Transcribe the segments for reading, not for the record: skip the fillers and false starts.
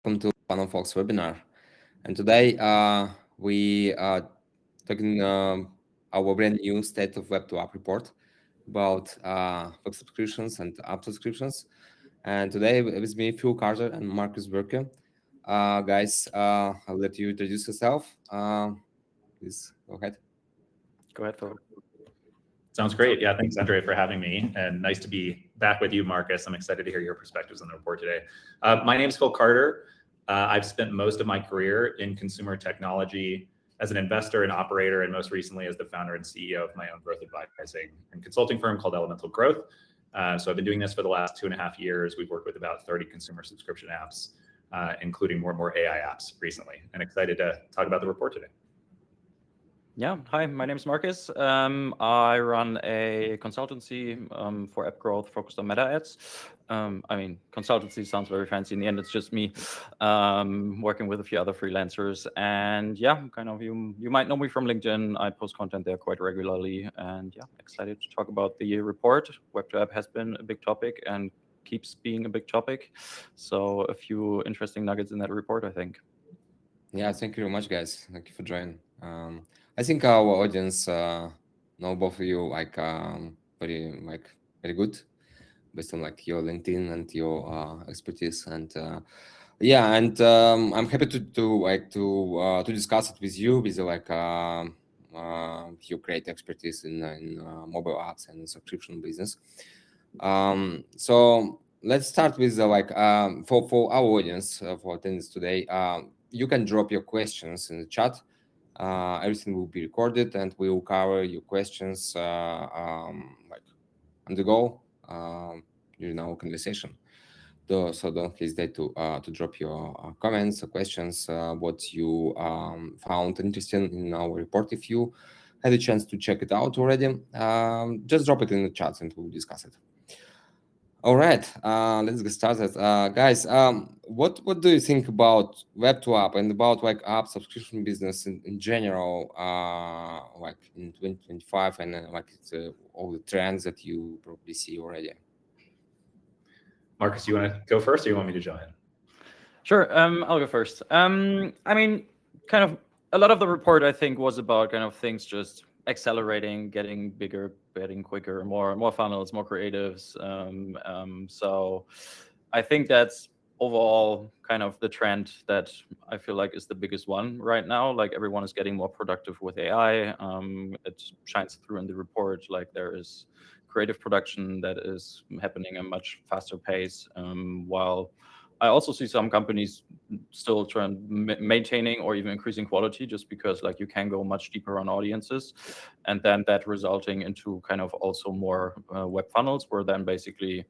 welcome to FunnelFox webinar. And today we are talking our brand new State of Web2App Report about web subscriptions and app subscriptions. And today with me, Phil Carter and Marcus Burke. Guys, I'll let you introduce yourself. Please go ahead. Go ahead, Phil. Sounds great. Yeah, thanks, Andre, for having me. And nice to be back with you, Marcus. I'm excited to hear your perspectives on the report today. My name is Phil Carter. I've spent most of my career in consumer technology as an investor and operator, and most recently as the founder and CEO of my own growth advising and consulting firm called Elemental Growth. So I've been doing this for the last 2.5 years. We've worked with about 30 consumer subscription apps, including more and more AI apps recently, and excited to talk about the report today. Yeah, hi, my name is Marcus. I run a consultancy for app growth focused on meta ads. Consultancy sounds very fancy. In the end, it's just me working with a few other freelancers. And yeah, you might know me from LinkedIn. I post content there quite regularly. And yeah, excited to talk about the report. Web2App has been a big topic and keeps being a big topic. So a few interesting nuggets in that report, I think. Yeah, thank you very much, guys. Thank you for joining. I think our audience know both of you very good, based on your LinkedIn and your expertise. And I'm happy to discuss it with you with your great expertise in mobile apps and subscription business. So let's start with for our audience for attendance today. You can drop your questions in the chat. Everything will be recorded, and we will cover your questions on the go during our conversation. So don't hesitate to drop your comments or questions, what you found interesting in our report. If you had a chance to check it out already, just drop it in the chat and we'll discuss it. All right, let's get started. Guys, what do you think about Web2App and about app subscription business in general, in 2025 and all the trends that you probably see already? Marcus, you want to go first, or you want me to jump in? Sure, I'll go first. A lot of the report, I think, was about things just accelerating, getting bigger, getting quicker, more funnels, more creatives. So I think that's overall the trend that I feel like is the biggest one right now. Everyone is getting more productive with AI. It shines through in the report. There is creative production that is happening at a much faster pace, while I also see some companies still maintaining or even increasing quality, just because you can go much deeper on audiences, and then that resulting into also more web funnels, where then basically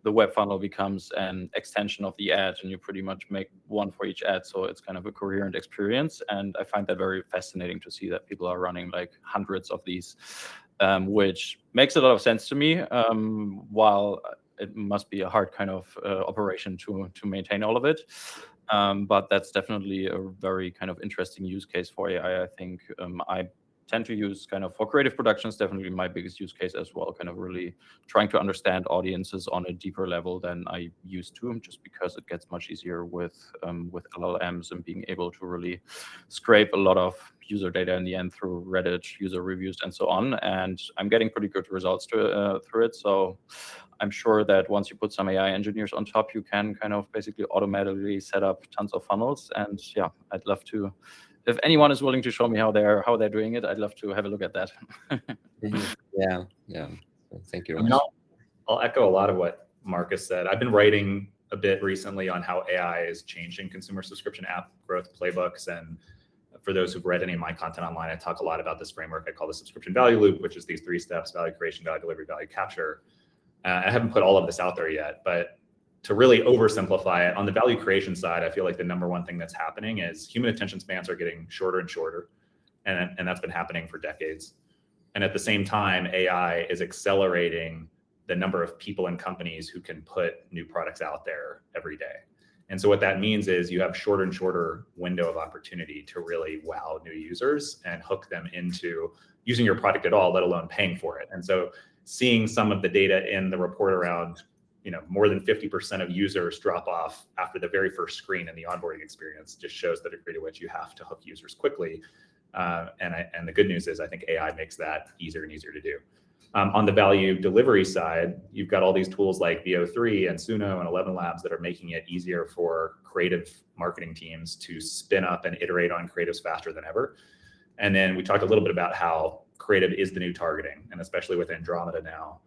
the web funnel becomes an extension of the ad, and you pretty much make one for each ad, so it's a coherent experience. And I find that very fascinating to see that people are running hundreds of these, which makes a lot of sense to me, while it must be a hard operation to maintain all of it. But that's definitely a very interesting use case for AI. I think I tend to use for creative productions, definitely my biggest use case as well, really trying to understand audiences on a deeper level than I used to, just because it gets much easier with LLMs and being able to really scrape a lot of user data in the end through Reddit user reviews and so on. And I'm getting pretty good results through it. So I'm sure that once you put some AI engineers on top, you can basically automatically set up tons of funnels. And yeah, I'd love to, if anyone is willing to show me how they're doing it, I'd love to have a look at that. Yeah. Thank you very much. I'll echo a lot of what Marcus said. I've been writing a bit recently on how AI is changing consumer subscription app growth playbooks. And for those who've read any of my content online, I talk a lot about this framework I call the subscription value loop, which is these 3 steps: value creation, value delivery, value capture. I haven't put all of this out there yet, but to really oversimplify it, on the value creation side, I feel like the number one thing that's happening is human attention spans are getting shorter and shorter, and that's been happening for decades. And at the same time, AI is accelerating the number of people and companies who can put new products out there every day. And so what that means is you have shorter and shorter window of opportunity to really wow new users and hook them into using your product at all, let alone paying for it. And so seeing some of the data in the report around more than 50% of users drop off after the very first screen in the onboarding experience just shows the degree to which you have to hook users quickly. And the good news is I think AI makes that easier and easier to do. On the value delivery side, you've got all these tools like VO3 and Suno and 11 Labs that are making it easier for creative marketing teams to spin up and iterate on creatives faster than ever. And then we talked a little bit about how creative is the new targeting, and especially with Andromeda now,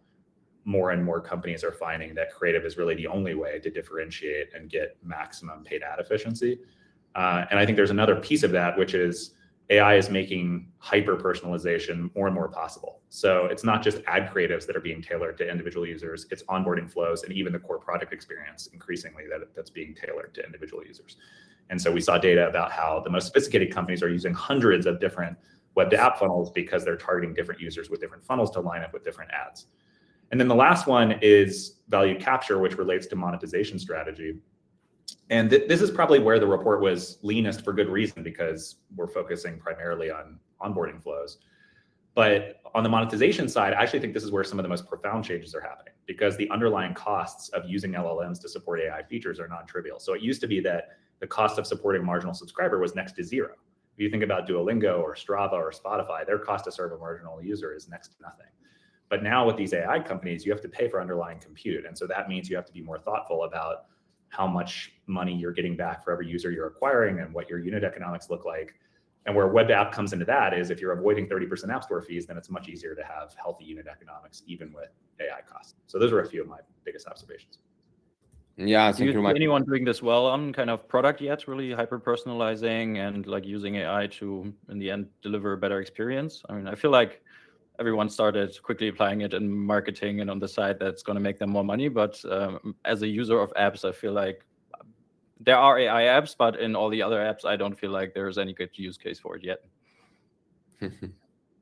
more and more companies are finding that creative is really the only way to differentiate and get maximum paid ad efficiency. And I think there's another piece of that, which is AI is making hyper-personalization more and more possible. So it's not just ad creatives that are being tailored to individual users, it's onboarding flows and even the core product experience increasingly that's being tailored to individual users. And so we saw data about how the most sophisticated companies are using hundreds of different web-to-app funnels because they're targeting different users with different funnels to line up with different ads. And then the last one is value capture, which relates to monetization strategy. And this is probably where the report was leanest for good reason, because we're focusing primarily on onboarding flows. But on the monetization side, I actually think this is where some of the most profound changes are happening, because the underlying costs of using LLMs to support AI features are non-trivial. So it used to be that the cost of supporting a marginal subscriber was next to zero. If you think about Duolingo or Strava or Spotify, their cost to serve a marginal user is next to nothing. But now with these AI companies, you have to pay for underlying compute. And so that means you have to be more thoughtful about how much money you're getting back for every user you're acquiring and what your unit economics look like. And where web app comes into that is if you're avoiding 30% app store fees, then it's much easier to have healthy unit economics, even with AI costs. So those are a few of my biggest observations. Yeah, Do you see anyone doing this well on kind of product yet, really hyper-personalizing and like using AI to, in the end, deliver a better experience? I mean, I feel like everyone started quickly applying it in marketing and on the side that's going to make them more money. But as a user of apps, I feel like there are AI apps, but in all the other apps, I don't feel like there's any good use case for it yet.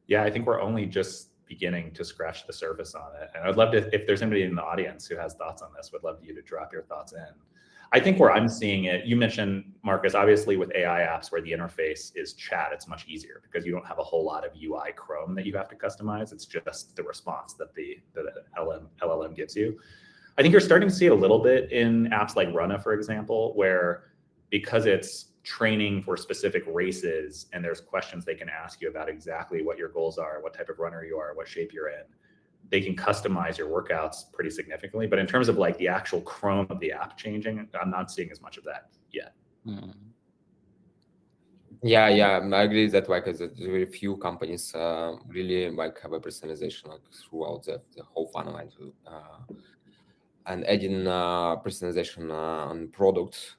Yeah, I think we're only just beginning to scratch the surface on it. And I'd love to, if there's anybody in the audience who has thoughts on this, would love you to drop your thoughts in. I think where I'm seeing it, you mentioned, Marcus, obviously with AI apps where the interface is chat, it's much easier because you don't have a whole lot of UI Chrome that you have to customize. It's just the response that the LLM gives you. I think you're starting to see it a little bit in apps like Runna, for example, where because it's training for specific races and there's questions they can ask you about exactly what your goals are, what type of runner you are, what shape you're in, they can customize your workouts pretty significantly. But in terms of like the actual Chrome of the app changing, I'm not seeing as much of that yet. Yeah, I agree that like there's very few companies really like have a personalization like throughout the whole funnel and adding personalization on product.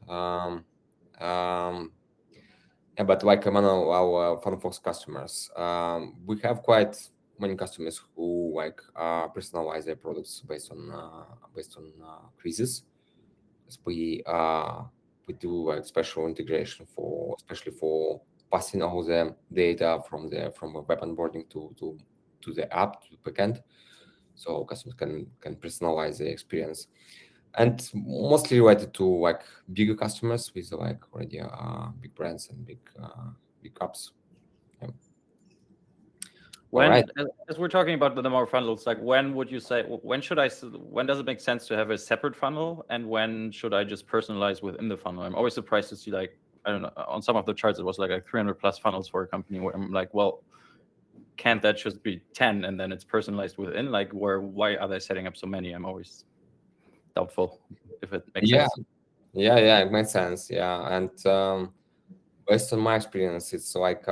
Yeah, but like among our FunnelFox customers, we have quite many customers who like personalize their products based on quizzes. We do like special integration especially for passing all the data from web onboarding to the app, to the backend, so customers can personalize the experience, and mostly related to like bigger customers with like already big brands and big apps. Yeah. When, as we're talking about the more funnels, like when would you say, when does it make sense to have a separate funnel, and when should I just personalize within the funnel? I'm always surprised to see, like, I don't know, on some of the charts, it was like 300 plus funnels for a company where I'm like, well, can't that just be 10 and then it's personalized within? Like, why are they setting up so many? I'm always doubtful if it makes sense. Yeah, it makes sense. Yeah, and based on my experience, it's like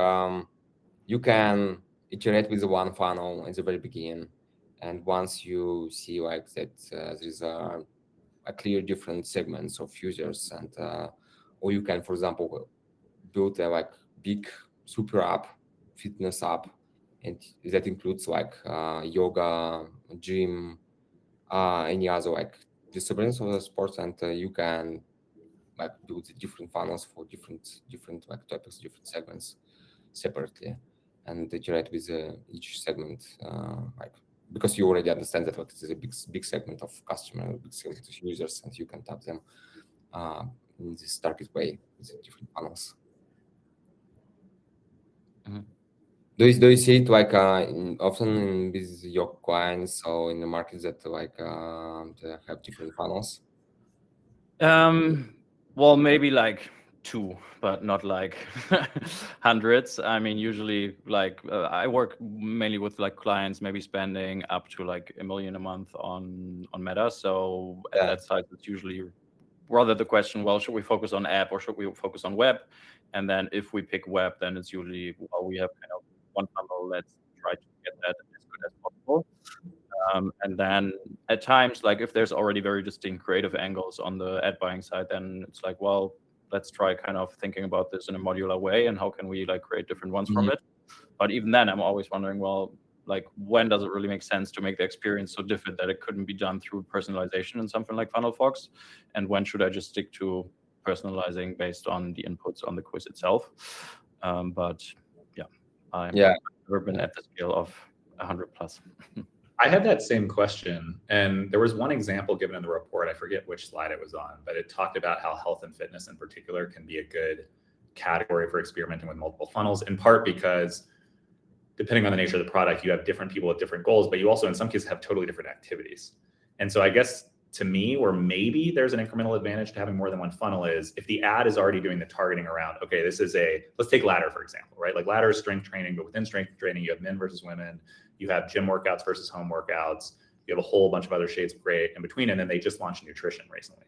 you can iterate with the one funnel in the very beginning, and once you see like that there's a clear different segments of users, and or you can, for example, build a like big super app, fitness app, and that includes like yoga, gym, any other like disciplines of the sports, and you can like build different funnels for different like topics, different segments separately, and iterate with each segment, like because you already understand that like it's a big segment of customer, big segment of users, and you can tap them in this target way with the different funnels. Do you see it like often with your clients or in the market that like they have different funnels? Well, maybe like 2, but not like hundreds. I mean, usually like I work mainly with like clients maybe spending up to like $1 million a month on Meta. So at Yeah. that size, it's usually rather the question, well, should we focus on app or should we focus on web? And then if we pick web, then it's usually, well, we have kind of one funnel. Let's try to get that as good as possible. And then at times, like if there's already very distinct creative angles on the ad buying side, then it's like, well, let's try kind of thinking about this in a modular way and how can we like create different ones from it. But even then, I'm always wondering, well, like when does it really make sense to make the experience so different that it couldn't be done through personalization in something like FunnelFox? And when should I just stick to personalizing based on the inputs on the quiz itself? But yeah, I've never been at the scale of 100 plus. I had that same question, and there was one example given in the report. I forget which slide it was on, but it talked about how health and fitness in particular can be a good category for experimenting with multiple funnels, in part because depending on the nature of the product, you have different people with different goals, but you also in some cases have totally different activities. And so I guess to me, where maybe there's an incremental advantage to having more than one funnel is if the ad is already doing the targeting around, okay, this is let's take ladder, for example, right? Like ladder is strength training, but within strength training, you have men versus women, you have gym workouts versus home workouts, you have a whole bunch of other shades of gray in between, and then they just launched nutrition recently.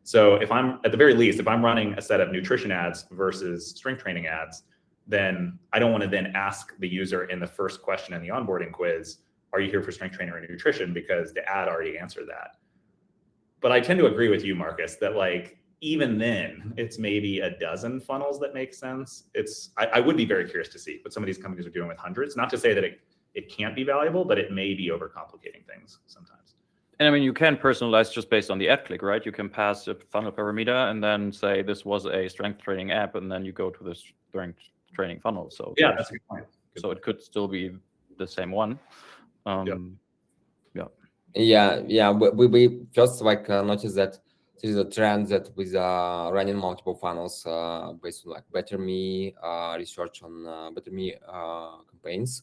So if I'm, at the very least, if I'm running a set of nutrition ads versus strength training ads, then I don't want to then ask the user in the first question in the onboarding quiz, are you here for strength training or nutrition? Because the ad already answered that. But I tend to agree with you, Marcus, that like even then it's maybe a dozen funnels that make sense. I would be very curious to see what some of these companies are doing with hundreds. Not to say that it can't be valuable, but it may be overcomplicating things sometimes. And I mean, you can personalize just based on the ad click, right? You can pass a funnel parameter and then say this was a strength training app, and then you go to the strength training funnel. So yeah, that's a good point. So it could still be the same one. Yeah. We just like noticed that there is a trend that with running multiple funnels based on like Better Me research on Better Me campaigns,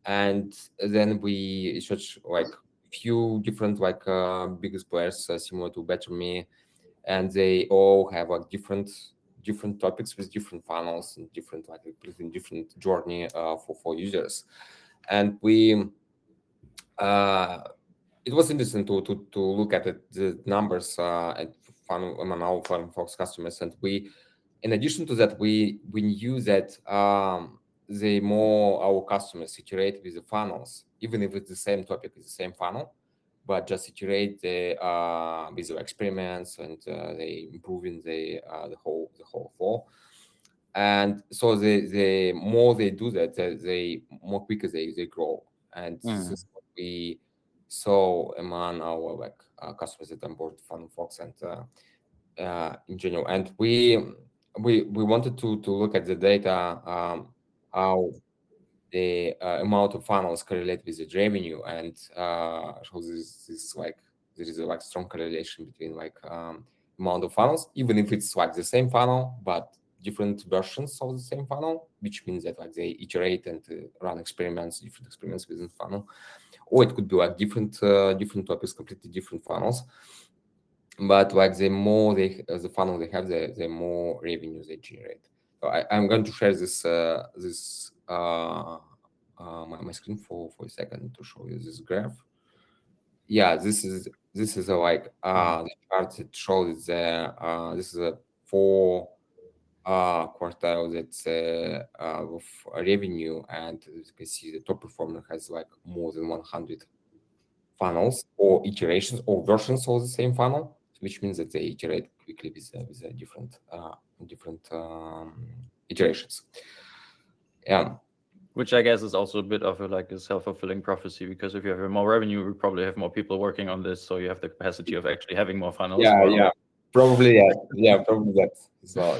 and then we research like few different like biggest players similar to Better Me, and they all have like different topics with different funnels and different like different journey for users, and we. It was interesting to look at the numbers at among our FunnelFox customers, and we, in addition to that, we knew that the more our customers iterate with the funnels, even if it's the same topic, it's the same funnel, but just iterate the visual experiments and they improving the whole flow. And so the more they do that, they more quicker they grow, and this is what we saw among our like customers that onboard FunnelFox and in general. And we wanted to look at the data, how the amount of funnels correlate with the revenue, and show this like there is a like strong correlation between like amount of funnels, even if it's like the same funnel but different versions of the same funnel, which means that like they iterate and run different experiments within funnel, or it could be like different topics, completely different funnels. But like the more the funnel they have, the more revenue they generate. So I'm going to share this my screen for a second to show you this graph. Yeah, this is like the chart that shows this is a 4 quartile that's of revenue, and as you can see, the top performer has like more than 100 funnels or iterations or versions of the same funnel, which means that they iterate quickly with different iterations. Yeah. Which I guess is also a bit of a self-fulfilling prophecy, because if you have more revenue, you probably have more people working on this, so you have the capacity of actually having more funnels. Yeah, probably probably that as well.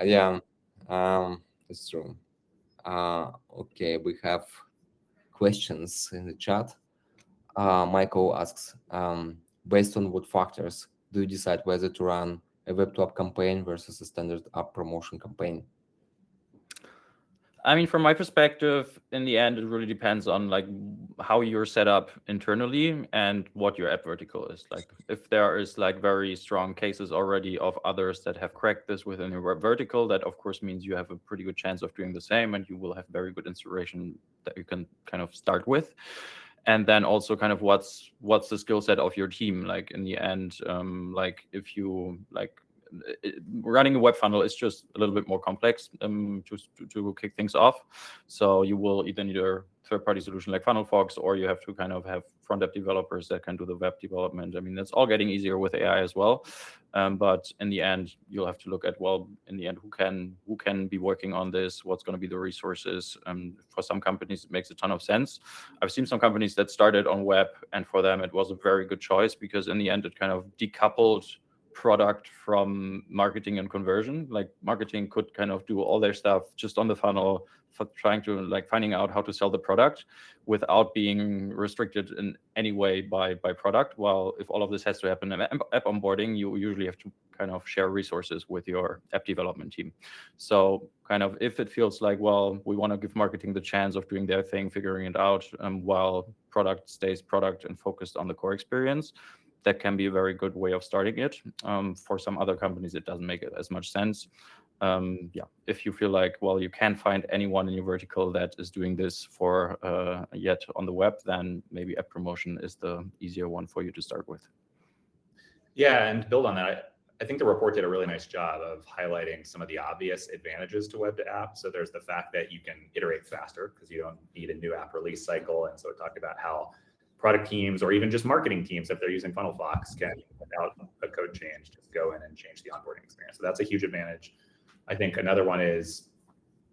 Yeah, that's true. Okay, we have questions in the chat. Michael asks, based on what factors do you decide whether to run a Web2App campaign versus a standard app promotion campaign? I mean, from my perspective, in the end, it really depends on like how you're set up internally and what your app vertical is. Like if there is like very strong cases already of others that have cracked this within your web vertical, that of course means you have a pretty good chance of doing the same, and you will have very good inspiration that you can kind of start with. And then also kind of what's the skill set of your team. Like in the end, like if you like running a web funnel is just a little bit more complex just to kick things off. So you will either need a third-party solution like FunnelFox, or you have to kind of have front-end developers that can do the web development. I mean, it's all getting easier with AI as well. But in the end, you'll have to look at, well, in the end, who can be working on this? What's going to be the resources? For some companies, it makes a ton of sense. I've seen some companies that started on web, and for them, it was a very good choice because in the end, it kind of decoupled product from marketing and conversion. Like marketing could kind of do all their stuff just on the funnel for trying to like finding out how to sell the product without being restricted in any way by product. While if all of this has to happen in app onboarding, you usually have to kind of share resources with your app development team. So kind of if it feels like, well, we want to give marketing the chance of doing their thing, figuring it out, while product stays product and focused on the core experience, that can be a very good way of starting it. For some other companies, it doesn't make it as much sense. Yeah, if you feel like, well, you can't find anyone in your vertical that is doing this for yet on the web, then maybe app promotion is the easier one for you to start with. Yeah, and to build on that, I think the report did a really nice job of highlighting some of the obvious advantages to web to app. So there's the fact that you can iterate faster because you don't need a new app release cycle. And so it talked about how product teams or even just marketing teams, if they're using FunnelFox, can, without a code change, just go in and change the onboarding experience. So that's a huge advantage. I think another one is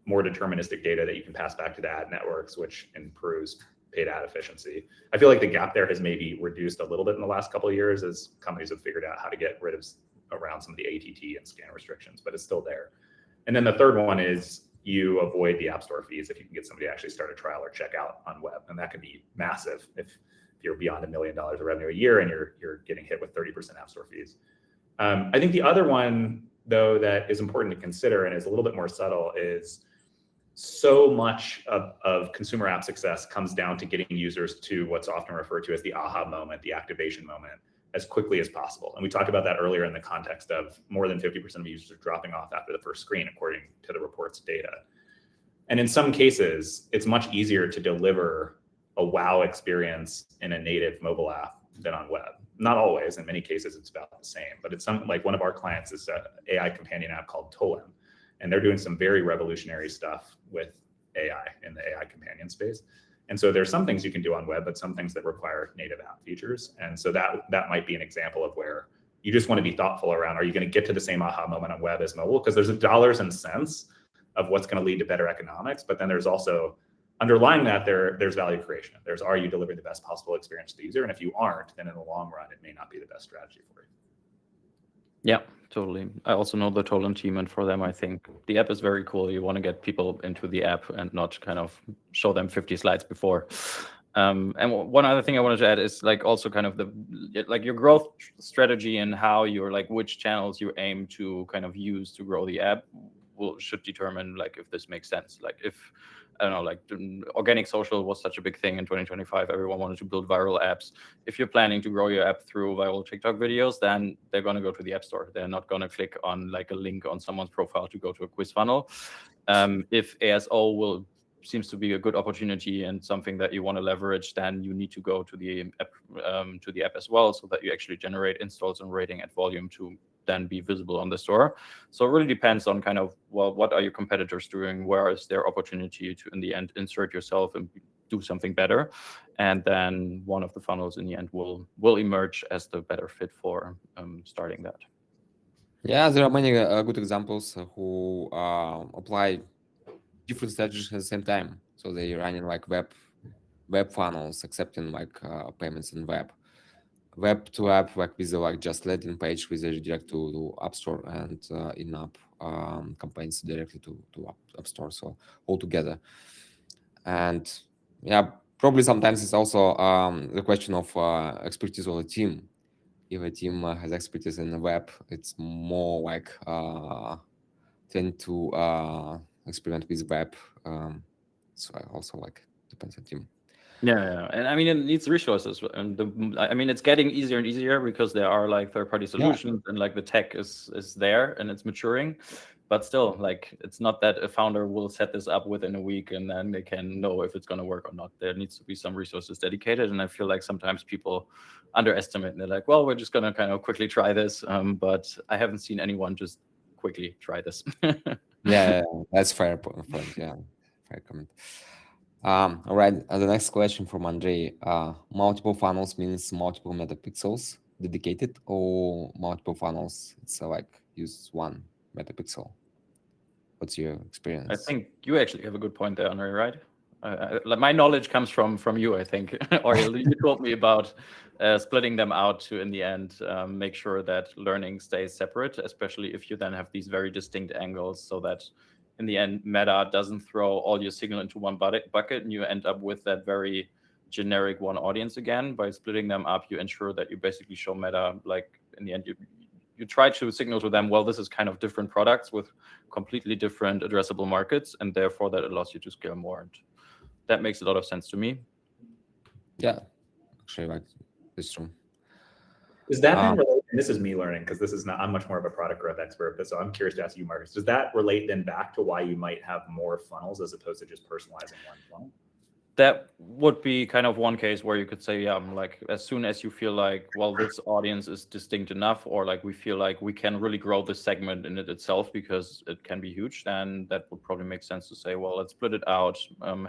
more deterministic data that you can pass back to the ad networks, which improves paid ad efficiency. I feel like the gap there has maybe reduced a little bit in the last couple of years as companies have figured out how to get rid of around some of the ATT and scan restrictions, but it's still there. And then the third one is you avoid the app store fees if you can get somebody to actually start a trial or check out on web. And that could be massive if you're beyond $1 million of revenue a year and you're getting hit with 30% app store fees. I think the other one, though, that is important to consider and is a little bit more subtle is so much of consumer app success comes down to getting users to what's often referred to as the aha moment, the activation moment, as quickly as possible. And we talked about that earlier in the context of more than 50% of users are dropping off after the first screen, according to the report's data. And in some cases, it's much easier to deliver a wow experience in a native mobile app than on web. Not always, in many cases, it's about the same, but it's some, like one of our clients is an AI companion app called Totem, and they're doing some very revolutionary stuff with AI in the AI companion space. And so there's some things you can do on web, but some things that require native app features. And so that might be an example of where you just want to be thoughtful around, are you going to get to the same aha moment on web as mobile? Because there's dollars and cents of what's going to lead to better economics, but then there's also underlying that there's value creation. There's, are you delivering the best possible experience to the user? And if you aren't, then in the long run, it may not be the best strategy for you. Yeah, totally. I also know the Totem team, and for them, I think the app is very cool. You want to get people into the app and not kind of show them 50 slides before. And one other thing I wanted to add is like also kind of like your growth strategy and how you're like which channels you aim to kind of use to grow the app should determine like if this makes sense. Like if, I don't know, like organic social was such a big thing in 2025. Everyone wanted to build viral apps. If you're planning to grow your app through viral TikTok videos, then they're going to go to the App Store. They're not going to click on like a link on someone's profile to go to a quiz funnel. If ASO seems to be a good opportunity and something that you want to leverage, then you need to go to the app as well, so that you actually generate installs and rating at volume to then be visible on the store. So it really depends on kind of, well, what are your competitors doing? Where is their opportunity to, in the end, insert yourself and do something better? And then one of the funnels in the end will emerge as the better fit for starting that. Yeah, there are many good examples who apply different strategies at the same time. So they running like web funnels, accepting like payments in web to app, like with the like just landing page with a redirect to App Store and in-app campaigns directly to App Store. So all together. And yeah, probably sometimes it's also the question of expertise of the team. If a team has expertise in the web, it's more like tend to experiment with web so I also like depends on team. Yeah, and I mean, it needs resources, and I mean, it's getting easier and easier because there are like third-party solutions, and like the tech is there and it's maturing. But still, like, it's not that a founder will set this up within a week and then they can know if it's going to work or not. There needs to be some resources dedicated, and I feel like sometimes people underestimate. And they're like, "Well, we're just going to kind of quickly try this," but I haven't seen anyone just quickly try this. Yeah, that's fair point. Yeah, fair comment. All right. The next question from Andrei. Multiple funnels means multiple metapixels dedicated, or multiple funnels? It's like use 1 metapixel. What's your experience? I think you actually have a good point there, Andre, right? Like, my knowledge comes from you, I think. Or you told me about splitting them out to, in the end, make sure that learning stays separate, especially if you then have these very distinct angles, so that in the end, Meta doesn't throw all your signal into one bucket, and you end up with that very generic one audience again. By splitting them up, you ensure that you basically show Meta, like, in the end, you try to signal to them, well, this is kind of different products with completely different addressable markets, and therefore that allows you to scale more. And that makes a lot of sense to me. Yeah, actually, like, it's true. Is that then related, and this is me learning, because this is not, I'm much more of a product growth expert, but so I'm curious to ask you, Marcus, does that relate then back to why you might have more funnels as opposed to just personalizing one funnel? That would be kind of one case where you could say, yeah, like, as soon as you feel like, well, this audience is distinct enough, or like we feel like we can really grow this segment in it itself because it can be huge, then that would probably make sense to say, well, let's split it out,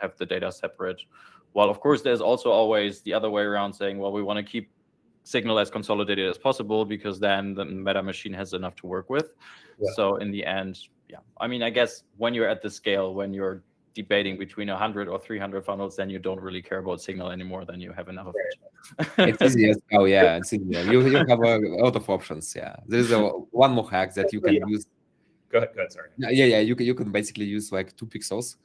have the data separate. While of course there's also always the other way around, saying, well, we want to keep signal as consolidated as possible because then the Meta machine has enough to work with. Yeah. So in the end, yeah, I mean, I guess when you're at the scale, when you're debating between 100 or 300 funnels, then you don't really care about signal anymore. Then you have enough of it. It's easier. Oh yeah, it's easier. You have a lot of options. Yeah, there's one more hack that you can use. Go ahead. Sorry. Yeah. You can basically use like 2 pixels.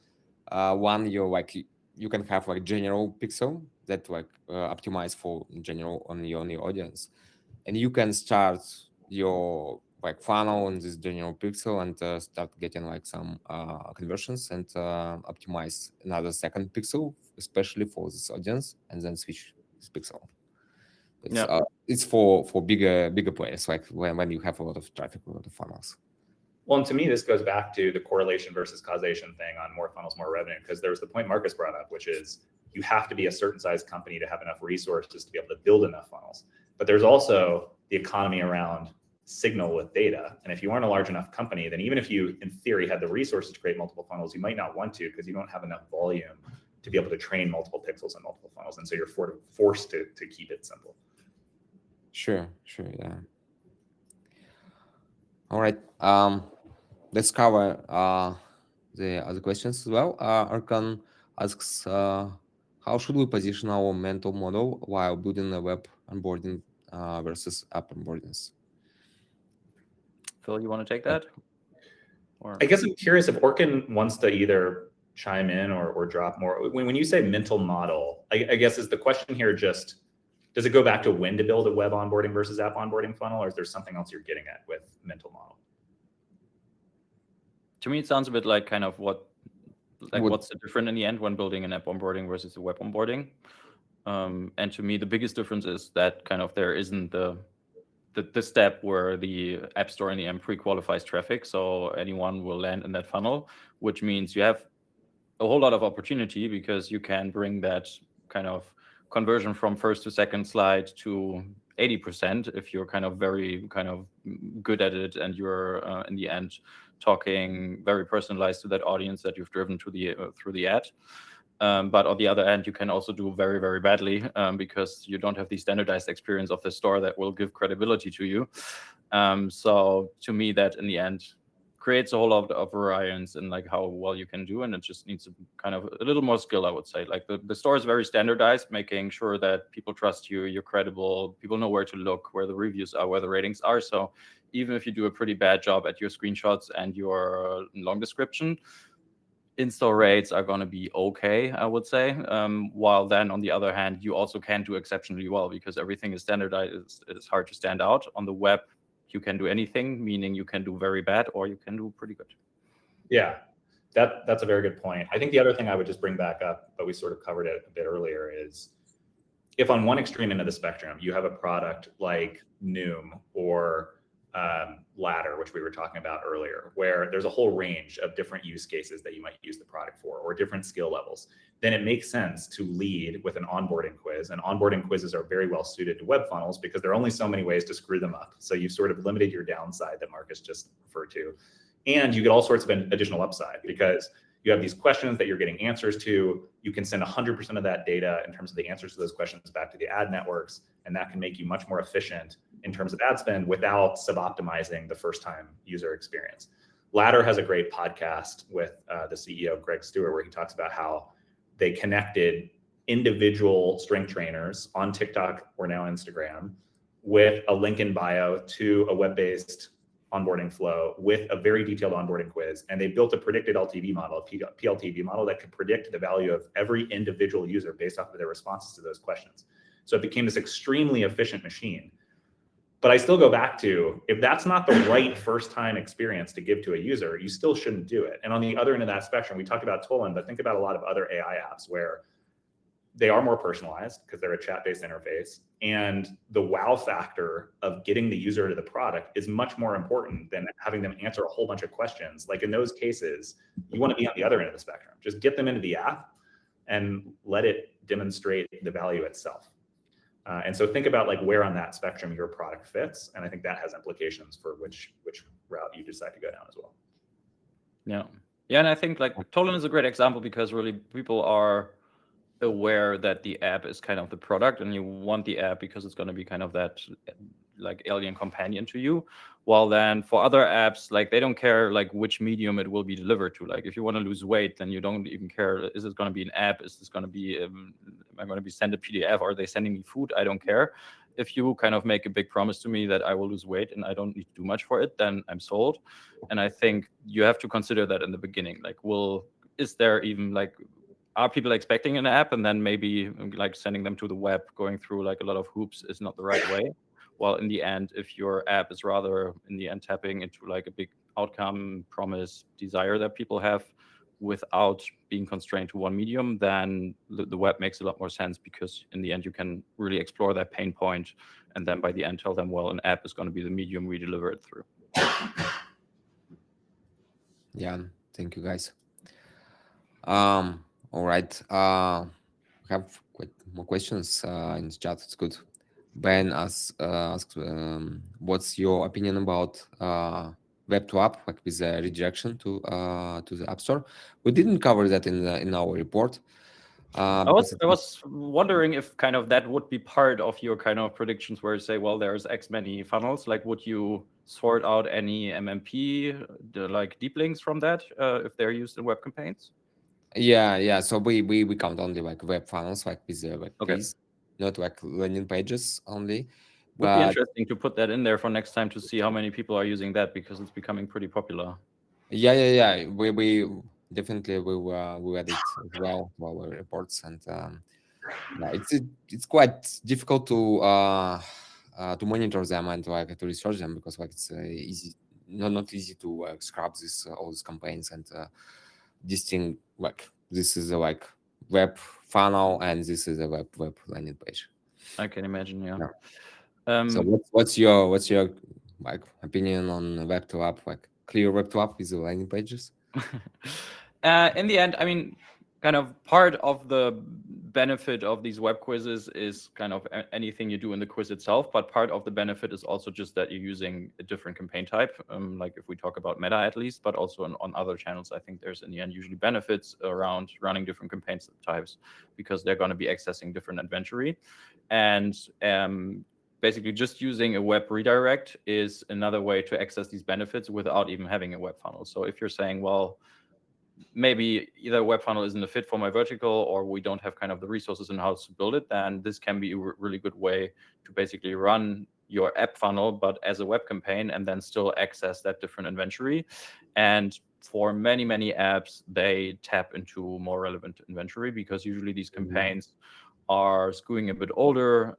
One, you can have like general pixel that like optimize for general on your audience, and you can start your like funnel on this general pixel and start getting like some conversions and optimize another second pixel, especially for this audience, and then switch this pixel. It's for bigger players, like when you have a lot of traffic, a lot of funnels. Well, and to me, this goes back to the correlation versus causation thing on more funnels, more revenue, because there's the point Marcus brought up, which is you have to be a certain size company to have enough resources to be able to build enough funnels. But there's also the economy around signal with data. And if you aren't a large enough company, then even if you, in theory, had the resources to create multiple funnels, you might not want to because you don't have enough volume to be able to train multiple pixels and multiple funnels. And so you're forced to keep it simple. Sure, yeah. All right. Let's cover the other questions as well. Arkan asks, how should we position our mental model while building a web onboarding versus app onboardings? Phil, you want to take that? Or... I guess I'm curious if Orkin wants to either chime in or drop more. When you say mental model, I guess is the question here just, does it go back to when to build a web onboarding versus app onboarding funnel, or is there something else you're getting at with mental model? To me, it sounds a bit like kind of what's the difference in the end when building an app onboarding versus a web onboarding. And to me, the biggest difference is that kind of there isn't the step where the app store in the end pre-qualifies traffic. So anyone will land in that funnel, which means you have a whole lot of opportunity because you can bring that kind of conversion from first to second slide to 80% if you're kind of very kind of good at it and you're in the end talking very personalized to that audience that you've driven to the through the ad. But on the other end, you can also do very, very badly because you don't have the standardized experience of the store that will give credibility to you. So to me, that in the end creates a whole lot of variance in like how well you can do, and it just needs kind of a little more skill, I would say. Like the store is very standardized, making sure that people trust you, you're credible, people know where to look, where the reviews are, where the ratings are. So even if you do a pretty bad job at your screenshots and your long description, install rates are going to be okay, I would say. While then, on the other hand, you also can do exceptionally well because everything is standardized. It's hard to stand out. On the web, you can do anything, meaning you can do very bad or you can do pretty good. Yeah. That's a very good point. I think the other thing I would just bring back up, but we sort of covered it a bit earlier, is if on one extreme end of the spectrum, you have a product like Noom or Ladder, which we were talking about earlier, where there's a whole range of different use cases that you might use the product for, or different skill levels, then it makes sense to lead with an onboarding quiz. And onboarding quizzes are very well suited to web funnels because there are only so many ways to screw them up. So you've sort of limited your downside that Marcus just referred to. And you get all sorts of additional upside because you have these questions that you're getting answers to. You can send 100% of that data in terms of the answers to those questions back to the ad networks, and that can make you much more efficient in terms of ad spend without sub-optimizing the first-time user experience. Ladder has a great podcast with the CEO, Greg Stewart, where he talks about how they connected individual strength trainers on TikTok or now Instagram with a link in bio to a web-based onboarding flow with a very detailed onboarding quiz. And they built a predicted LTV model, a PLTV model that could predict the value of every individual user based off of their responses to those questions. So it became this extremely efficient machine. But I still go back to, if that's not the right first-time experience to give to a user, you still shouldn't do it. And on the other end of that spectrum, we talked about Tolan, but think about a lot of other AI apps where they are more personalized because they're a chat-based interface. And the wow factor of getting the user to the product is much more important than having them answer a whole bunch of questions. Like in those cases, you want to be on the other end of the spectrum. Just get them into the app and let it demonstrate the value itself. And so think about like where on that spectrum your product fits. And I think that has implications for which route you decide to go down as well. Yeah. Yeah. And I think like Tolan is a great example because really people are aware that the app is kind of the product and you want the app because it's going to be kind of that like alien companion to you. While then for other apps, like they don't care like which medium it will be delivered to. Like if you want to lose weight, then you don't even care. Is it going to be an app? Is this going to be, am I going to be sent a PDF? Are they sending me food? I don't care. If you kind of make a big promise to me that I will lose weight and I don't need to do much for it, then I'm sold. And I think you have to consider that in the beginning. Like, is there even like, are people expecting an app and then maybe like sending them to the web, going through like a lot of hoops is not the right way? Well, in the end, if your app is rather in the end tapping into like a big outcome, promise, desire that people have without being constrained to one medium, then the web makes a lot more sense because in the end, you can really explore that pain point and then by the end tell them, well, an app is going to be the medium we deliver it through. Yeah, thank you guys. All right. We have quite more questions in the chat. It's good. Ben asks, what's your opinion about Web2App, like with the rejection to the App Store? We didn't cover that in our report. I was wondering if kind of that would be part of your kind of predictions where you say, well, there's X many funnels. Like, would you sort out any MMP, like deep links from that if they're used in web campaigns? Yeah. So we count only like web funnels, like with the web Okay. page, not like landing pages only. Would be interesting to put that in there for next time to see how many people are using that because it's becoming pretty popular. Yeah. We definitely will add it as well to our reports, and it's quite difficult to monitor them and like to research them because like it's not easy to scrub all these campaigns and distinct like this is a like web funnel and this is a web landing page. I can imagine, yeah. So what's your like opinion on Web2App, like clear Web2App with the landing pages? In the end, I mean, kind of part of the benefit of these web quizzes is kind of anything you do in the quiz itself, but part of the benefit is also just that you're using a different campaign type, like if we talk about Meta at least, but also on other channels, I think there's in the end usually benefits around running different campaign types because they're going to be accessing different inventory. And basically just using a web redirect is another way to access these benefits without even having a web funnel. So if you're saying, well, maybe either web funnel isn't a fit for my vertical or we don't have kind of the resources in house to build it, then this can be a really good way to basically run your app funnel, but as a web campaign and then still access that different inventory. And for many apps, they tap into more relevant inventory because usually these campaigns are skewing a bit older.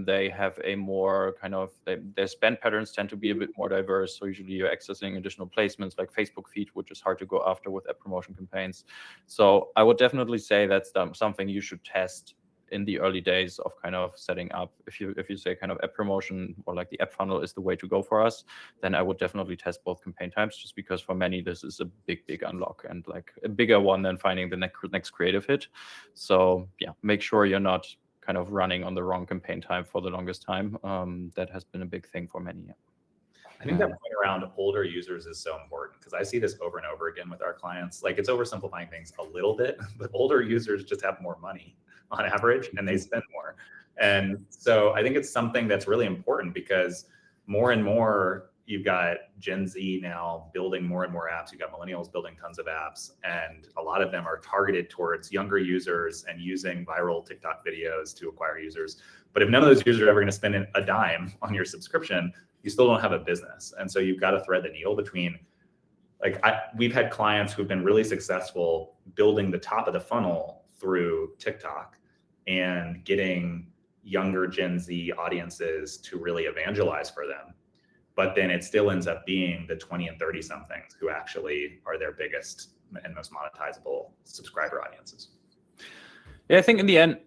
They have a more kind of, their spend patterns tend to be a bit more diverse. So usually you're accessing additional placements like Facebook feed, which is hard to go after with app promotion campaigns. So I would definitely say that's something you should test in the early days of kind of setting up. If you say kind of app promotion or like the app funnel is the way to go for us, then I would definitely test both campaign types, just because for many this is a big unlock and like a bigger one than finding the next creative hit. So yeah, make sure you're not kind of running on the wrong campaign type for the longest time. That has been a big thing for many. I think that point around older users is so important, because I see this over and over again with our clients. Like, it's oversimplifying things a little bit, but older users just have more money on average and they spend more. And so I think it's something that's really important, because more and more you've got Gen Z now building more and more apps. You've got millennials building tons of apps, and a lot of them are targeted towards younger users and using viral TikTok videos to acquire users. But if none of those users are ever going to spend a dime on your subscription, you still don't have a business. And so you've got to thread the needle between, like, we've had clients who've been really successful building the top of the funnel through TikTok and getting younger Gen Z audiences to really evangelize for them. But then it still ends up being the 20 and 30 somethings who actually are their biggest and most monetizable subscriber audiences. Yeah, I think in the end,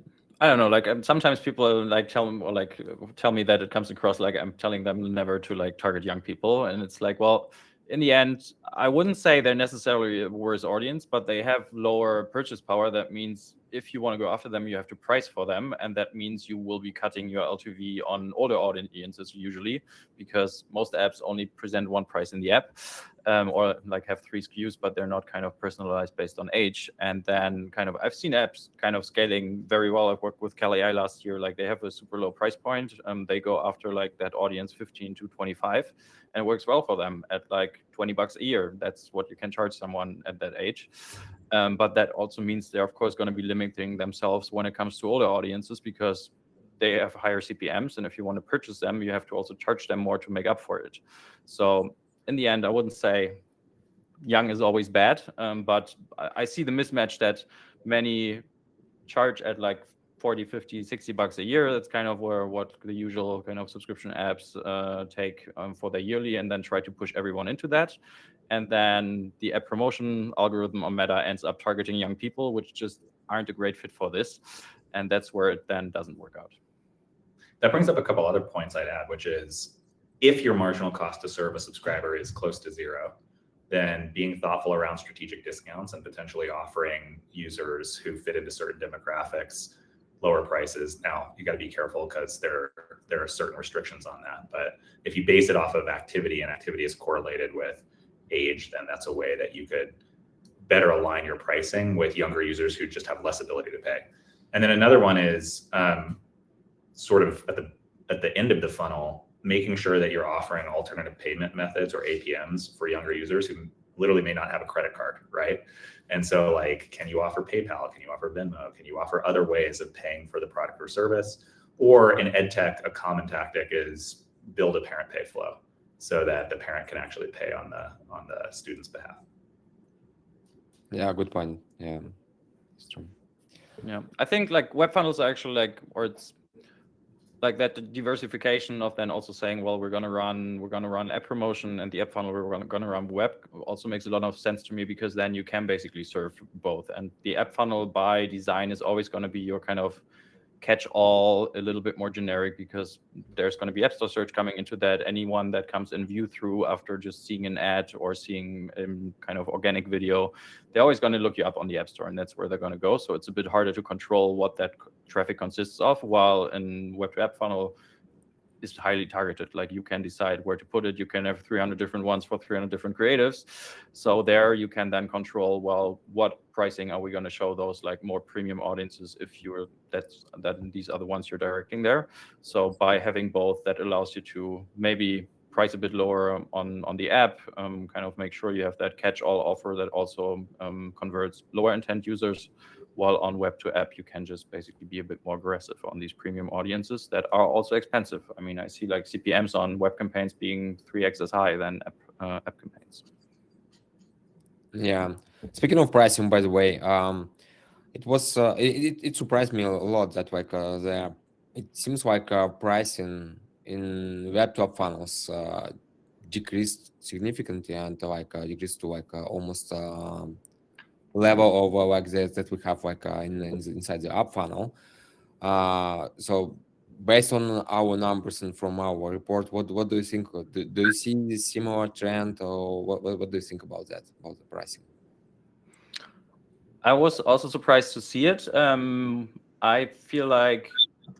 I don't know, like sometimes people like tell me that it comes across like I'm telling them never to like target young people. And it's like, well, in the end, I wouldn't say they're necessarily a worse audience, but they have lower purchase power. That means if you want to go after them, you have to price for them. And that means you will be cutting your LTV on older audiences usually, because most apps only present one price in the app, or like have 3 SKUs, but they're not kind of personalized based on age. And then kind of, I've seen apps kind of scaling very well. I've worked with Cal.ai last year. Like, they have a super low price point. They go after like that audience 15 to 25, and it works well for them at like $20 a year. That's what you can charge someone at that age. But that also means they're of course going to be limiting themselves when it comes to older audiences, because they have higher CPMs. And if you want to purchase them, you have to also charge them more to make up for it. So in the end, I wouldn't say young is always bad, but I see the mismatch that many charge at like 40, 50, $60 a year. That's kind of what the usual kind of subscription apps take for their yearly, and then try to push everyone into that. And then the app promotion algorithm on Meta ends up targeting young people, which just aren't a great fit for this. And that's where it then doesn't work out. That brings up a couple other points I'd add, which is, if your marginal cost to serve a subscriber is close to zero, then being thoughtful around strategic discounts and potentially offering users who fit into certain demographics lower prices. Now, you got to be careful, because there are certain restrictions on that. But if you base it off of activity, and activity is correlated with age, then that's a way that you could better align your pricing with younger users who just have less ability to pay. And then another one is sort of at the end of the funnel, making sure that you're offering alternative payment methods or APMs for younger users who literally may not have a credit card, right? And so, like, can you offer PayPal? Can you offer Venmo? Can you offer other ways of paying for the product or service? Or in EdTech, a common tactic is build a parent pay flow, so that the parent can actually pay on the student's behalf. Yeah, good point. Yeah, it's true. Yeah, I think like web funnels are actually like, or it's like that diversification of then also saying, well, we're gonna run app promotion, and the app funnel we're gonna run web, also makes a lot of sense to me, because then you can basically serve both. And the app funnel by design is always going to be your kind of catch all, a little bit more generic, because there's going to be App Store search coming into that. Anyone that comes in view through after just seeing an ad or seeing kind of organic video, they're always going to look you up on the App Store, and that's where they're going to go. So it's a bit harder to control what that traffic consists of, while in Web2App funnel is highly targeted. Like, you can decide where to put it. You can have 300 different ones for 300 different creatives. So there you can then control, well, what pricing are we going to show those like more premium audiences if you're that these are the ones you're directing there. So by having both, that allows you to maybe price a bit lower on the app, kind of make sure you have that catch-all offer that also converts lower intent users, while on Web2App you can just basically be a bit more aggressive on these premium audiences that are also expensive. I mean, I see like CPMs on web campaigns being 3x as high than app campaigns. Yeah. Speaking of pricing, by the way, it was it surprised me a lot that like it seems like pricing in web2app funnels decreased significantly and decreased to almost level of like that we have inside the app funnel. So based on our numbers and from our report, what do you think? Do you see this similar trend, or what do you think about that, about the pricing? I was also surprised to see it. I feel like,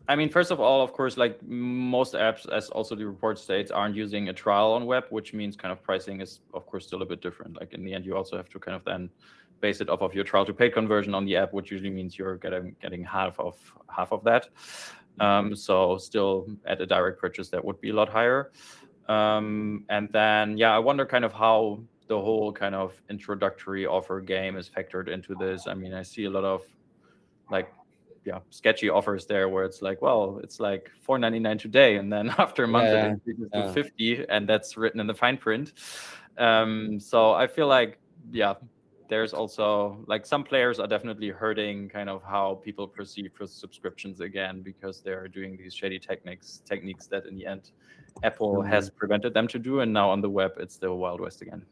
I mean, first of all, of course, like most apps, as also the report states, aren't using a trial on web, which means kind of pricing is, of course, still a bit different. Like in the end, you also have to kind of then base it off of your trial to paid conversion on the app, which usually means you're getting half of that. So still at a direct purchase, that would be a lot higher. And then, yeah, I wonder kind of how the whole kind of introductory offer game is factored into this. I mean, I see a lot of like, yeah, sketchy offers there where it's like, well, it's like $4.99 today, and then after a month it increases to 50, and that's written in the fine print. So I feel like, yeah, there's also like some players are definitely hurting kind of how people perceive for subscriptions again, because they're doing these shady techniques that in the end Apple has prevented them to do, and now on the web it's the Wild West again.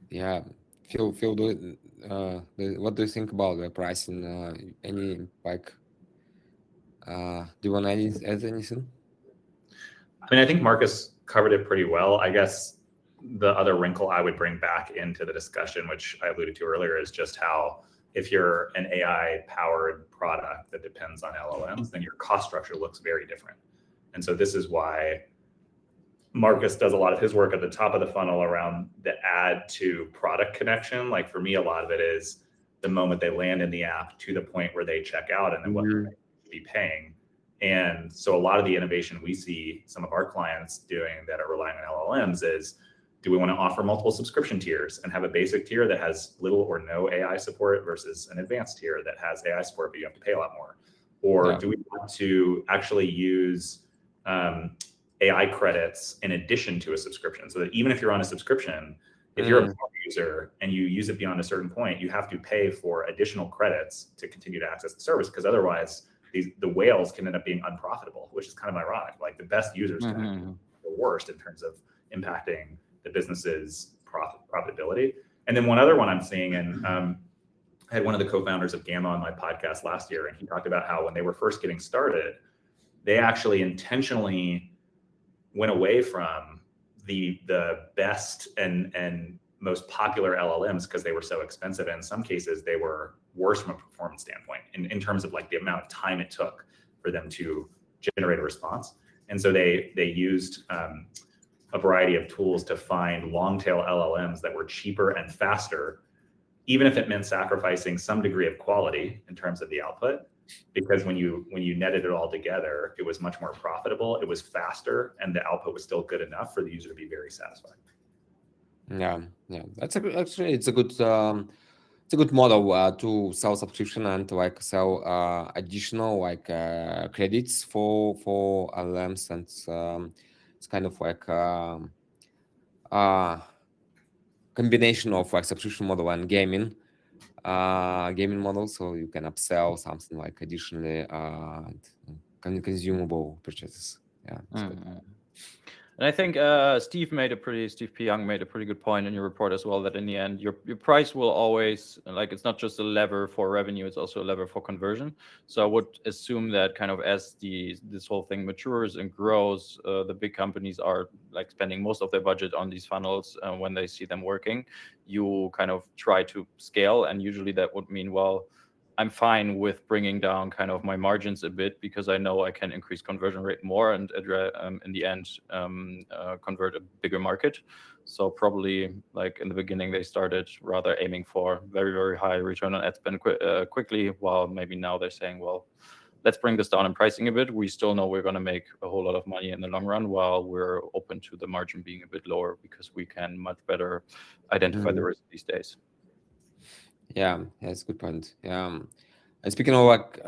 Yeah, Phil, what do you think about the pricing? Any like, do you want to add anything? I mean, I think Marcus covered it pretty well. I guess the other wrinkle I would bring back into the discussion, which I alluded to earlier, is just how if you're an AI-powered product that depends on LLMs, then your cost structure looks very different. And so this is why Marcus does a lot of his work at the top of the funnel around the ad to product connection. Like for me, a lot of it is the moment they land in the app to the point where they check out and then what they should be paying. And so a lot of the innovation we see some of our clients doing that are relying on LLMs is, do we want to offer multiple subscription tiers and have a basic tier that has little or no AI support versus an advanced tier that has AI support, but you have to pay a lot more? Or do we want to actually use AI credits in addition to a subscription, so that even if you're on a subscription, if you're a user and you use it beyond a certain point, you have to pay for additional credits to continue to access the service, because otherwise the whales can end up being unprofitable, which is kind of ironic. Like the best users can be the worst in terms of impacting the business's profitability. And then one other one I'm seeing, and I had one of the co-founders of Gamma on my podcast last year, and he talked about how when they were first getting started, they actually intentionally went away from the best and most popular LLMs because they were so expensive. And in some cases, they were worse from a performance standpoint in terms of like the amount of time it took for them to generate a response. And so they used a variety of tools to find long tail LLMs that were cheaper and faster, even if it meant sacrificing some degree of quality in terms of the output. Because when you netted it all together, it was much more profitable, it was faster, and the output was still good enough for the user to be very satisfied. Yeah, that's actually it's a good model to sell subscription and to like sell additional like credits for LLMs, and it's kind of like combination of like subscription model and gaming model, so you can upsell something like additionally consumable purchases. Yeah, it's good. And I think Steve P. Young made a pretty good point in your report as well, that in the end, your price will always, like, it's not just a lever for revenue, it's also a lever for conversion. So I would assume that kind of as this whole thing matures and grows, the big companies are like spending most of their budget on these funnels when they see them working. You kind of try to scale, and usually that would mean, well, I'm fine with bringing down kind of my margins a bit because I know I can increase conversion rate more and in the end convert a bigger market. So probably like in the beginning they started rather aiming for very, very high return on ad spend quickly, while maybe now they're saying, well, let's bring this down in pricing a bit. We still know we're going to make a whole lot of money in the long run, while we're open to the margin being a bit lower because we can much better identify the risk these days. Yeah, that's a good point. And speaking of like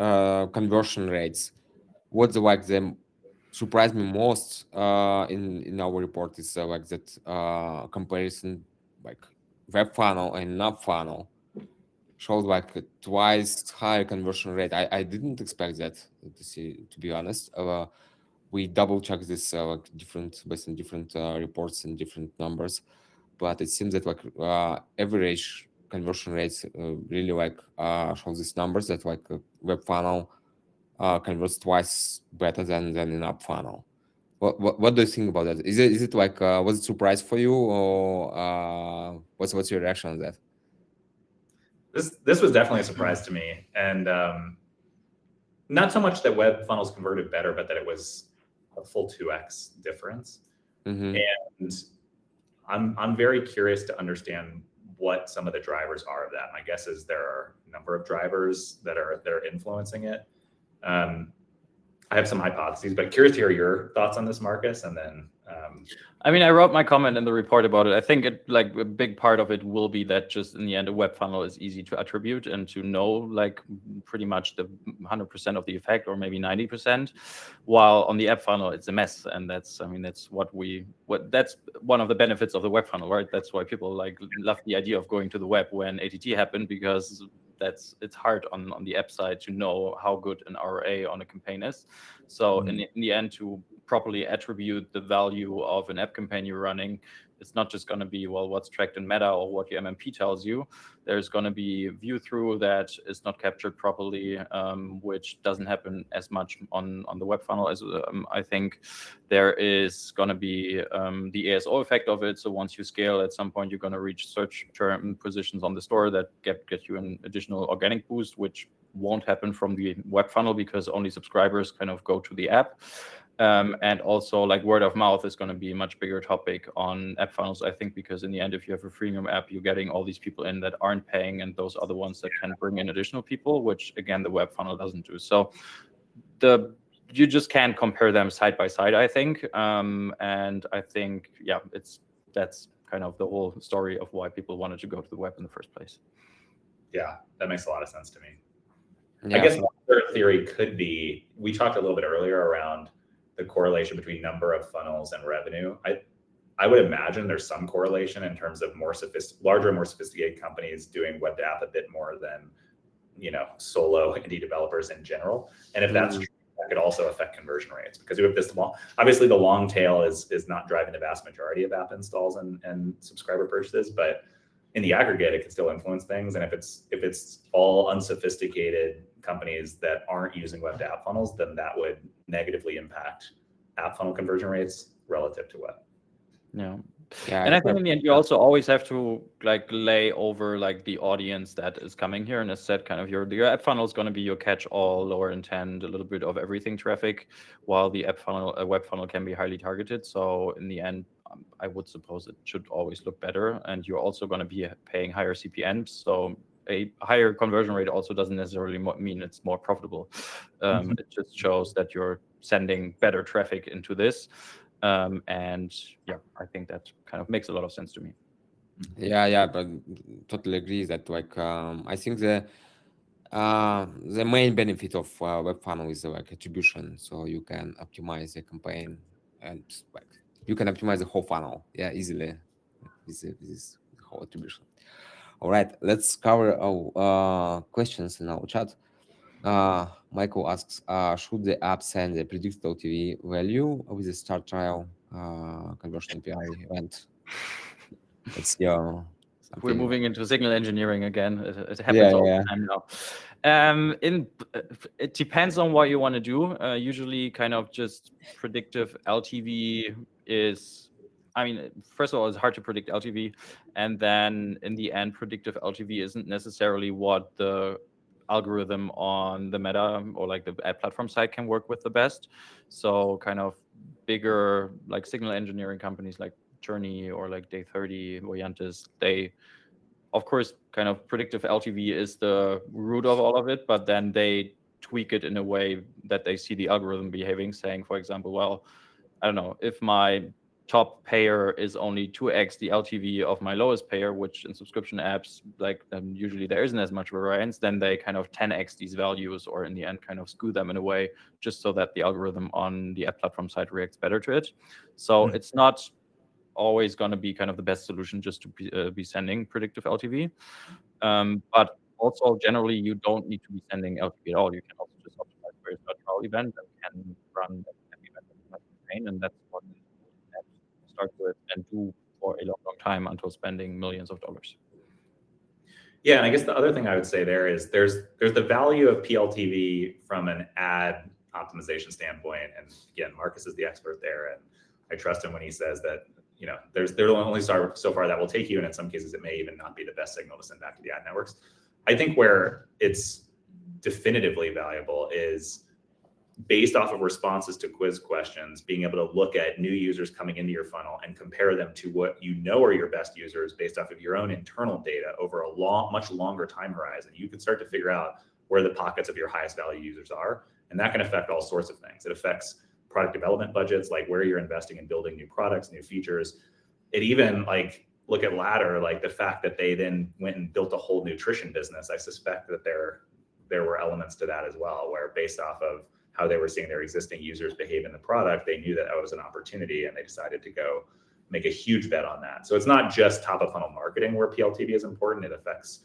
conversion rates, what's like the surprised me most in our report is like that comparison, like web funnel and app funnel. showed like twice higher conversion rate. I didn't expect that to see, to be honest. We double checked this like based on different reports and different numbers, but it seems that like average conversion rates really like show these numbers that like web funnel converts twice better than in up funnel. What do you think about that? Is it like was it surprise for you, or what's your reaction on that? This was definitely a surprise to me, and not so much that web funnels converted better, but that it was a full 2x difference. Mm-hmm. And I'm very curious to understand what some of the drivers are of that. My guess is there are a number of drivers that are influencing it. I have some hypotheses, but curious to hear your thoughts on this, Marcus, and then. I mean, I wrote my comment in the report about it. I think like a big part of it will be that just in the end, a web funnel is easy to attribute and to know like pretty much the 100% of the effect, or maybe 90%, while on the app funnel, it's a mess. And that's that's one of the benefits of the web funnel, right? That's why people like love the idea of going to the web when ATT happened, because it's hard on the app side to know how good an ROA on a campaign is. So in the end, to properly attribute the value of an app campaign you're running, it's not just going to be, well, what's tracked in meta or what your MMP tells you. There's going to be view through that is not captured properly, which doesn't happen as much on the web funnel as I think. There is going to be the ASO effect of it. So once you scale, at some point you're going to reach search term positions on the store that get you an additional organic boost, which won't happen from the web funnel because only subscribers kind of go to the app. And also like word of mouth is going to be a much bigger topic on app funnels, I think, because in the end, if you have a freemium app, you're getting all these people in that aren't paying, and those are the ones that can bring in additional people, which again, the web funnel doesn't do. So you just can't compare them side by side, I think. And I think, yeah, that's kind of the whole story of why people wanted to go to the web in the first place. Yeah, that makes a lot of sense to me. Yeah. I guess another theory could be, we talked a little bit earlier around the correlation between number of funnels and revenue. I would imagine there's some correlation in terms of larger, more sophisticated companies doing web to app a bit more than, solo indie developers in general. And if that's true, that could also affect conversion rates, because you have this obviously the long tail is not driving the vast majority of app installs and subscriber purchases, but in the aggregate, it can still influence things. And if it's all unsophisticated companies that aren't using web to app funnels, then that would negatively impact app funnel conversion rates relative to web. Yeah. And I think in the end, you also always have to like lay over like the audience that is coming here. And as said, kind of your app funnel is going to be your catch-all, lower intent, a little bit of everything traffic, while the web funnel can be highly targeted. So in the end, I would suppose it should always look better, and you're also going to be paying higher CPM. So a higher conversion rate also doesn't necessarily mean it's more profitable. It just shows that you're sending better traffic into this. And yeah, I think that kind of makes a lot of sense to me. Yeah, but totally agree that like I think the main benefit of web funnel is like attribution, so you can optimize the campaign and like you can optimize the whole funnel easily with this whole attribution. All right, let's cover questions in our chat. Michael asks, should the app send a predicted LTV value with a start trial conversion API event? That's we're moving into signal engineering again. It happens all the time now. It depends on what you want to do. Usually kind of just predictive LTV is, I mean, first of all, it's hard to predict LTV. And then in the end, predictive LTV isn't necessarily what the algorithm on the meta or like the ad platform side can work with the best. So kind of bigger like signal engineering companies like Journey or like Day 30, Voyantis, they, of course, kind of predictive LTV is the root of all of it, but then they tweak it in a way that they see the algorithm behaving, saying, for example, well, I don't know, if my top payer is only 2x the LTV of my lowest payer, which in subscription apps, like usually there isn't as much variance, then they kind of 10x these values, or in the end kind of skew them in a way just so that the algorithm on the ad platform side reacts better to it. So it's not always going to be kind of the best solution just to be sending predictive LTV. But also generally you don't need to be sending LTV at all. You can also just optimize for your trial event and can run that event campaign, and that's what you start with and do for a long time until spending millions of dollars. Yeah, and I guess the other thing I would say there is there's the value of PLTV from an ad optimization standpoint, and again, Marcus is the expert there, and I trust him when he says that there's only so far that will take you, and in some cases it may even not be the best signal to send back to the ad networks. I think where it's definitively valuable is based off of responses to quiz questions, being able to look at new users coming into your funnel and compare them to what are your best users based off of your own internal data over a much longer time horizon. You can start to figure out where the pockets of your highest value users are, and that can affect all sorts of things. It affects product development budgets, like where you're investing in building new products, new features. It even look at Ladder, like the fact that they then went and built a whole nutrition business. I suspect that there were elements to that as well, where based off of how they were seeing their existing users behave in the product, they knew that was an opportunity and they decided to go make a huge bet on that. So it's not just top of funnel marketing where PLTV is important. It affects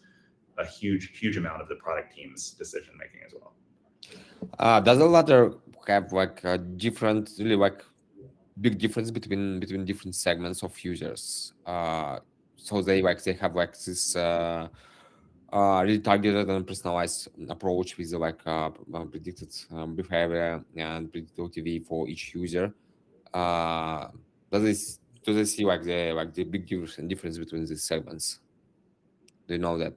a huge amount of the product team's decision making as well. Does the Ladder have a different, really big difference between different segments of users? So they have this really targeted and personalized approach with predicted behavior and predicted LTV for each user. Do they see the big difference between these segments? Do you know that?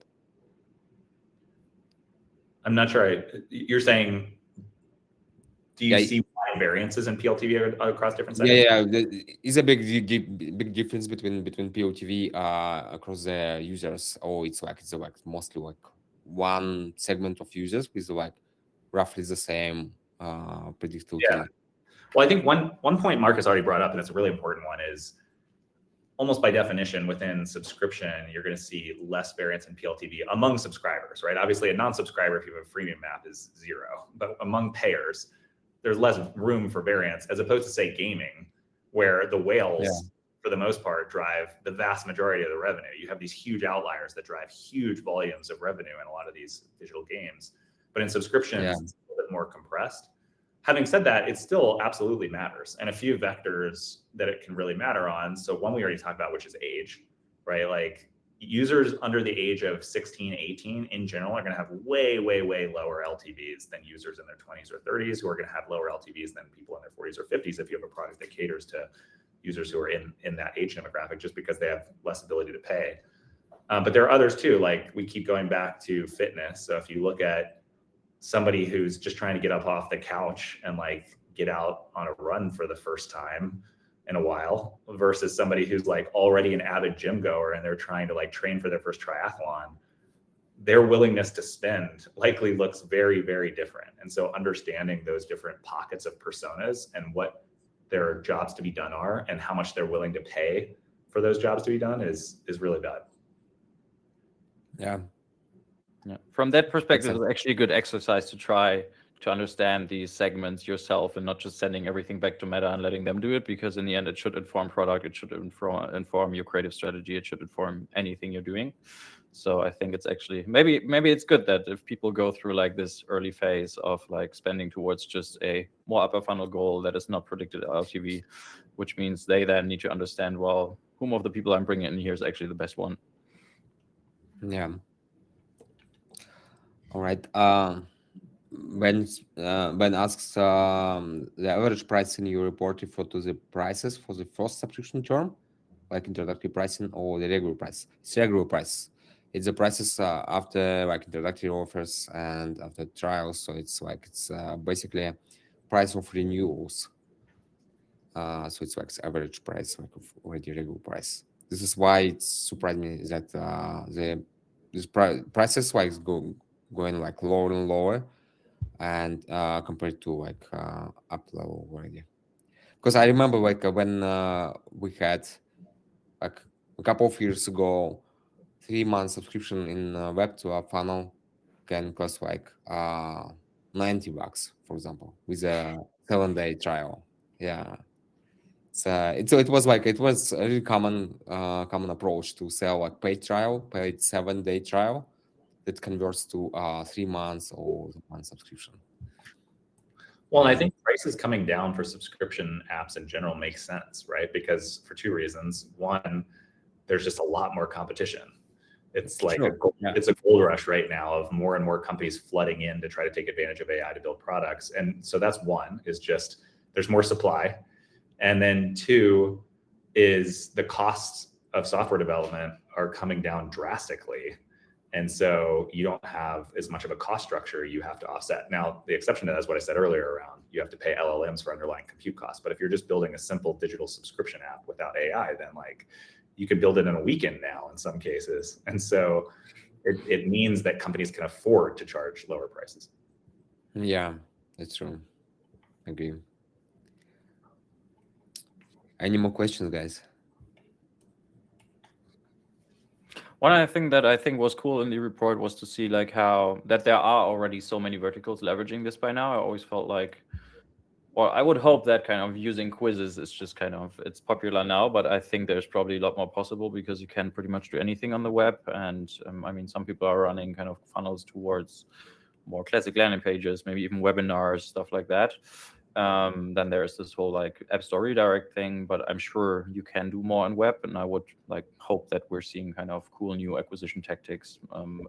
I'm not sure. You're saying, do you see wide variances in PLTV across different segments? Yeah. Is a big difference between PLTV across the users, or it's mostly one segment of users with roughly the same predicted LTV? Yeah. Well, I think one point Marcus already brought up, and it's a really important one, is almost by definition within subscription, you're going to see less variance in PLTV among subscribers, right? Obviously, a non-subscriber, if you have a freemium map, is 0. But among payers, there's less room for variance, as opposed to, say, gaming, where the whales, for the most part, drive the vast majority of the revenue. You have these huge outliers that drive huge volumes of revenue in a lot of these digital games. But in subscriptions, it's a little bit more compressed. Having said that, it still absolutely matters, and a few vectors that it can really matter on. So one we already talked about, which is age, right? Like users under the age of 16, 18 in general are going to have way lower LTVs than users in their 20s or 30s, who are going to have lower LTVs than people in their 40s or 50s if you have a product that caters to users who are in that age demographic, just because they have less ability to pay. But there are others too, like we keep going back to fitness. So if you look at somebody who's just trying to get up off the couch and get out on a run for the first time in a while, versus somebody who's already an avid gym goer and they're trying to train for their first triathlon, their willingness to spend likely looks very different. And so understanding those different pockets of personas and what their jobs to be done are and how much they're willing to pay for those jobs to be done is really valuable. Yeah. From that perspective, it's actually a good exercise to try to understand these segments yourself and not just sending everything back to Meta and letting them do it, because in the end, it should inform product, it should inform your creative strategy, it should inform anything you're doing. So I think it's actually maybe it's good that if people go through this early phase of spending towards just a more upper funnel goal that is not predicted LTV, which means they then need to understand, well, whom of the people I'm bringing in here is actually the best one. Yeah. All right. When asks the average price in your report refer to the prices for the first subscription term, like introductory pricing, or the regular price? It's regular price. It's the prices after introductory offers and after trials. So it's basically a price of renewals. So it's average price of already regular price. This is why it surprised me that these prices going lower and lower, and compared to up level already. Because I remember when we had a couple of years ago, 3-month subscription in Web2App funnel can cost $90, for example, with a 7-day trial. Yeah. So it was a really common approach to sell paid 7-day trial that converts to 3 months or the month subscription. Well, and I think prices coming down for subscription apps in general makes sense, right? Because for two reasons. One, there's just a lot more competition. It's like it's a gold rush right now of more and more companies flooding in to try to take advantage of AI to build products. And so that's one, is just there's more supply. And then two is the costs of software development are coming down drastically. And so you don't have as much of a cost structure you have to offset. Now, the exception to that is what I said earlier around you have to pay LLMs for underlying compute costs. But if you're just building a simple digital subscription app without AI, then like you could build it in a weekend now in some cases. And so it means that companies can afford to charge lower prices. Yeah, that's true. Agree. Any more questions, guys? One thing that I think was cool in the report was to see like how that there are already so many verticals leveraging this by now. I always felt like, well, I would hope that kind of using quizzes is just kind of, it's popular now, but I think there's probably a lot more possible because you can pretty much do anything on the web. And I mean, some people are running kind of funnels towards more classic landing pages, maybe even webinars, stuff like that. Then there's this whole like App Store redirect thing, but I'm sure you can do more on web. And I would like hope that we're seeing kind of cool new acquisition tactics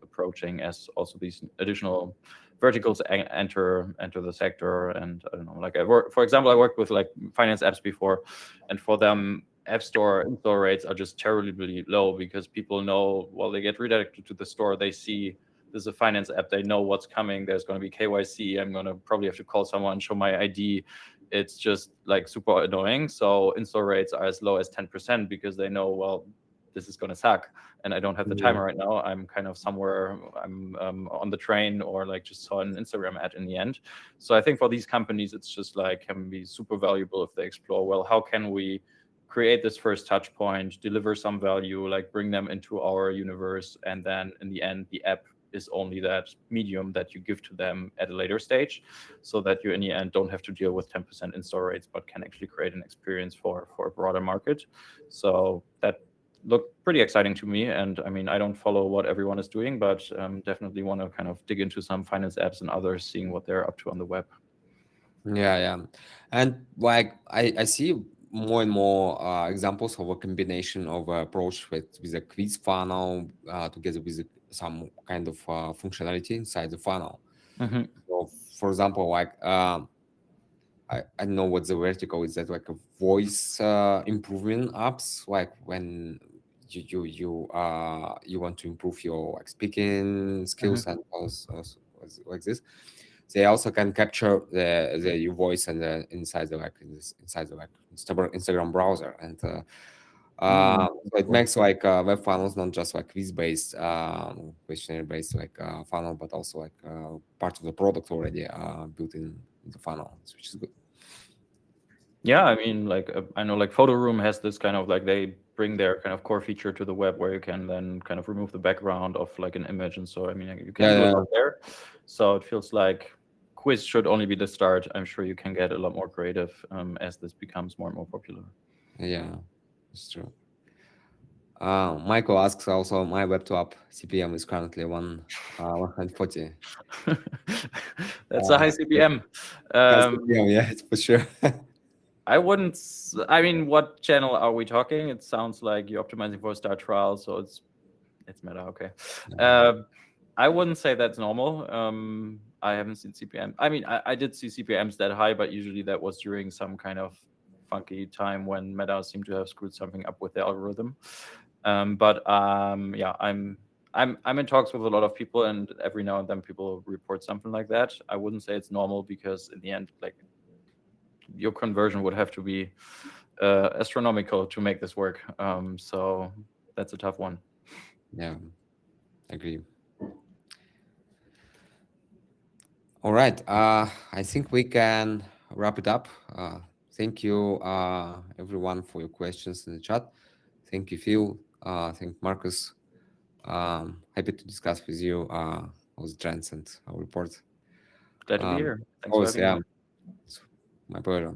approaching as also these additional verticals enter the sector. And I don't know, like for example, I worked with like finance apps before, and for them, App Store install rates are just terribly low because people know, well, they get redirected to the store, they see there's a finance app, they know what's coming, there's going to be KYC, I'm going to probably have to call someone, show my ID. It's just like super annoying. So install rates are as low as 10% because they know, well, this is going to suck and I don't have the time right now. I'm kind of somewhere, I'm on the train or like just saw an Instagram ad in the end. So I think for these companies, it's just like can be super valuable if they explore, well, how can we create this first touch point, deliver some value, like bring them into our universe. And then in the end, the app is only that medium that you give to them at a later stage so that you in the end don't have to deal with 10% install rates, but can actually create an experience for a broader market. So that looked pretty exciting to me. And I mean, I don't follow what everyone is doing, but definitely want to kind of dig into some finance apps and others, seeing what they're up to on the web. Yeah. And like I see more and more examples of a combination of approach with a quiz funnel together with some kind of functionality inside the funnel. So for example, like I don't know what the vertical is, that like a voice improvement apps, like when you want to improve your like speaking skills and also like this. They also can capture your voice and inside the like Instagram browser, and so it makes like web funnels not just like quiz based, questionnaire based like funnel, but also like part of the product already built in the funnel, which is good. Yeah, I mean, like I know like Photo Room has this kind of like they bring their kind of core feature to the web where you can then kind of remove the background of like an image, and so I mean you can do it out there. So it feels like quiz should only be the start. I'm sure you can get a lot more creative as this becomes more and more popular. Yeah, it's true. Michael asks also, my Web2App CPM is currently 140. That's a high CPM. Yeah, it's for sure. I wouldn't. I mean, what channel are we talking? It sounds like you're optimizing for a star trial, so it's meta. Okay. I wouldn't say that's normal. I haven't seen CPM. I mean, I did see CPMs that high, but usually that was during some kind of funky time when Meta seemed to have screwed something up with the algorithm. Yeah, I'm in talks with a lot of people, and every now and then people report something like that. I wouldn't say it's normal because in the end, like your conversion would have to be astronomical to make this work. So that's a tough one. Yeah, agree. All right. I think we can wrap it up. Thank you, everyone, for your questions in the chat. Thank you, Phil. Thank Marcus. Happy to discuss with you all the trends and our report. Glad to be here. Thanks for having me. It's my pleasure.